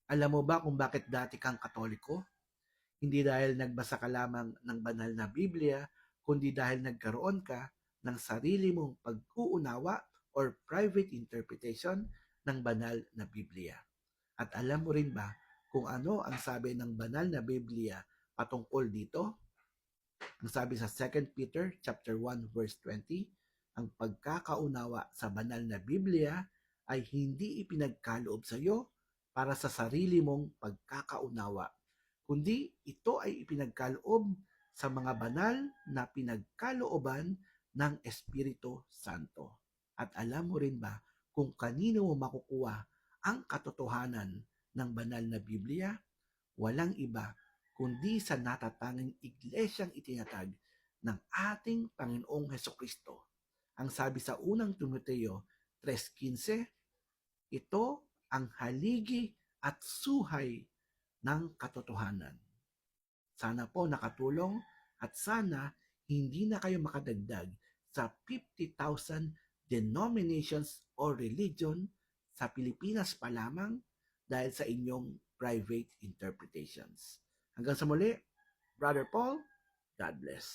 Alam mo ba kung bakit dati kang Katoliko? Hindi dahil nagbasa ka lamang ng banal na Biblia, kundi dahil nagkaroon ka ng sarili mong pag-uunawa or private interpretation ng banal na Biblia. At alam mo rin ba kung ano ang sabi ng banal na Biblia patungkol dito? Ang sabi sa 2 Peter chapter 1 verse 20, ang pagkakaunawa sa banal na Biblia ay hindi ipinagkaloob sa iyo para sa sarili mong pagkakaunawa, kundi ito ay ipinagkaloob sa mga banal na pinagkalooban ng Espiritu Santo. At alam mo rin ba kung kanino mo makukuha ang katotohanan ng banal na Biblia? Walang iba kundi sa natatanging iglesyang itinatag ng ating Panginoong Hesukristo. Ang sabi sa unang Timoteo 3:15, ito ang haligi at suhay ng katotohanan. Sana po nakatulong at sana hindi na kayo makadagdag sa 50,000 denominations or religion sa Pilipinas pa lamang dahil sa inyong private interpretations. Hanggang sa muli, Brother Paul, God bless.